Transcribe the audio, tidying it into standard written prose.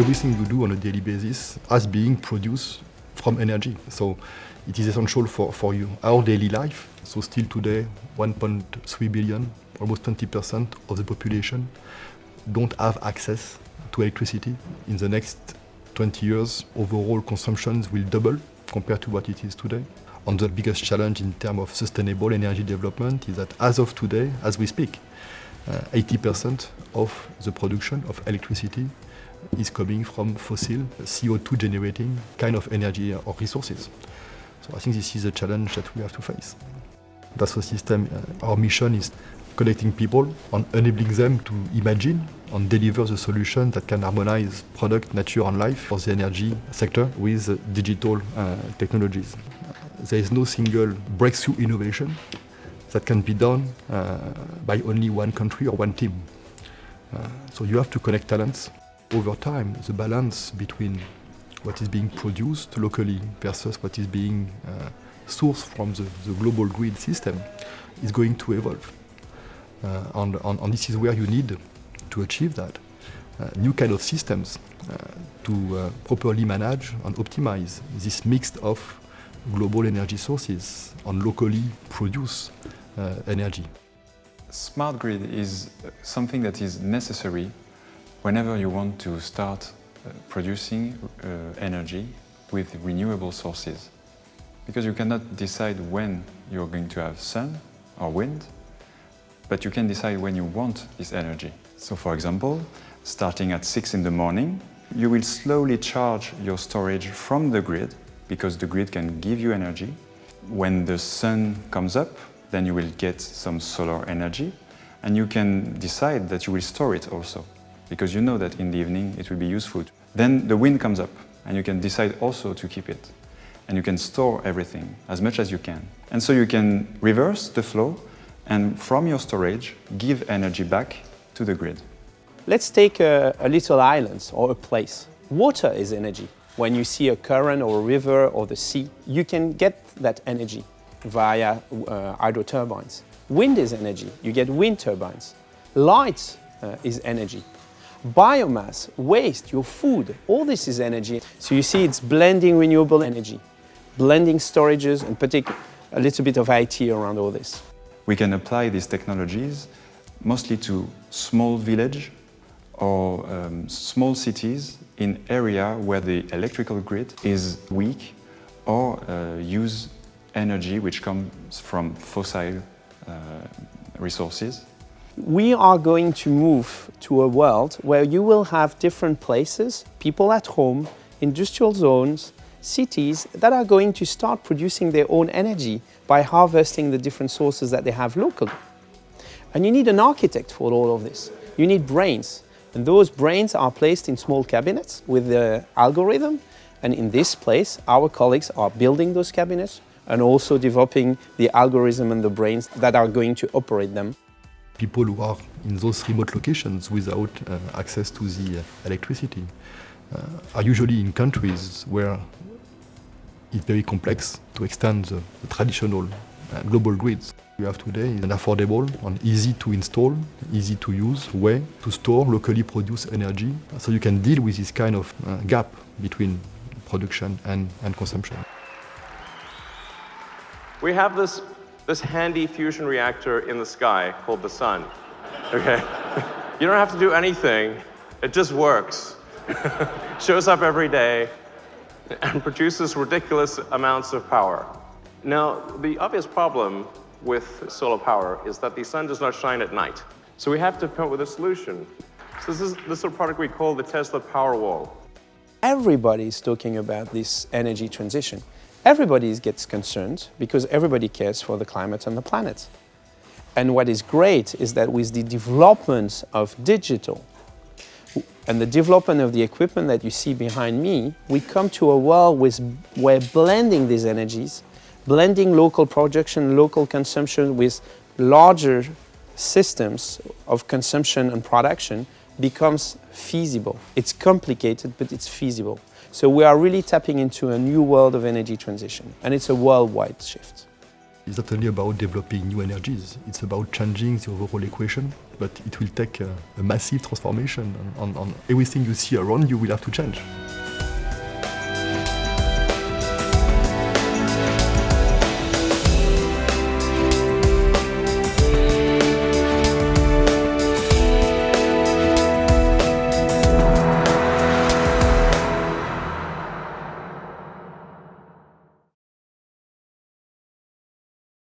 everything you do on a daily basis as being produced from energy. So it is essential for you. Our daily life, so still today 1.3 billion, almost 20% of the population don't have access to electricity. In the next 20 years, overall consumption will double compared to what it is today. And the biggest challenge in terms of sustainable energy development is that as of today, as we speak, 80% of the production of electricity is coming from fossil, CO2 generating kind of energy or resources. So I think this is a challenge that we have to face. Dassault Systèmes, our mission is connecting people and enabling them to imagine and deliver the solution that can harmonize product, nature and life for the energy sector with digital technologies. There is no single breakthrough innovation that can be done by only one country or one team. So you have to connect talents. Over time, the balance between what is being produced locally versus what is being sourced from the global grid system is going to evolve. And this is where you need to achieve that. New kind of systems to properly manage and optimize this mix of global energy sources and locally produce energy. Smart grid is something that is necessary whenever you want to start producing energy with renewable sources. Because you cannot decide when you're going to have sun or wind, but you can decide when you want this energy. So for example, starting at 6 in the morning, you will slowly charge your storage from the grid, because the grid can give you energy. When the sun comes up, then you will get some solar energy, and you can decide that you will store it also, because you know that in the evening it will be useful. Then the wind comes up, and you can decide also to keep it. And you can store everything as much as you can. And so you can reverse the flow, and from your storage, give energy back to the grid. Let's take a little island or a place. Water is energy. When you see a current or a river or the sea, you can get that energy via hydro turbines. Wind is energy. You get wind turbines. Light is energy. Biomass, waste, your food, all this is energy. So you see it's blending renewable energy, blending storages, and particularly a little bit of IT around all this. We can apply these technologies mostly to small villages or small cities in area where the electrical grid is weak or use energy which comes from fossil resources. We are going to move to a world where you will have different places, people at home, industrial zones, cities that are going to start producing their own energy by harvesting the different sources that they have locally. And you need an architect for all of this. You need brains. And those brains are placed in small cabinets with the algorithm. And in this place, our colleagues are building those cabinets and also developing the algorithm and the brains that are going to operate them. People who are in those remote locations without access to the electricity are usually in countries where it's very complex to extend the traditional global grids. We have today an affordable and easy to install, easy to use way to store locally produced energy, so you can deal with this kind of gap between production and consumption. We have this handy fusion reactor in the sky called the sun. Okay? You don't have to do anything, it just works. Shows up every day and produces ridiculous amounts of power. Now, the obvious problem with solar power is that the sun does not shine at night. So we have to come up with a solution. So this is a product we call the Tesla Powerwall. Everybody is talking about this energy transition. Everybody gets concerned because everybody cares for the climate and the planet. And what is great is that with the development of digital and the development of the equipment that you see behind me, we come to a world where blending these energies, blending local production, local consumption with larger systems of consumption and production becomes feasible. It's complicated, but it's feasible. So we are really tapping into a new world of energy transition, and it's a worldwide shift. It's not only about developing new energies, it's about changing the overall equation, but it will take a massive transformation on everything you see around you will have to change.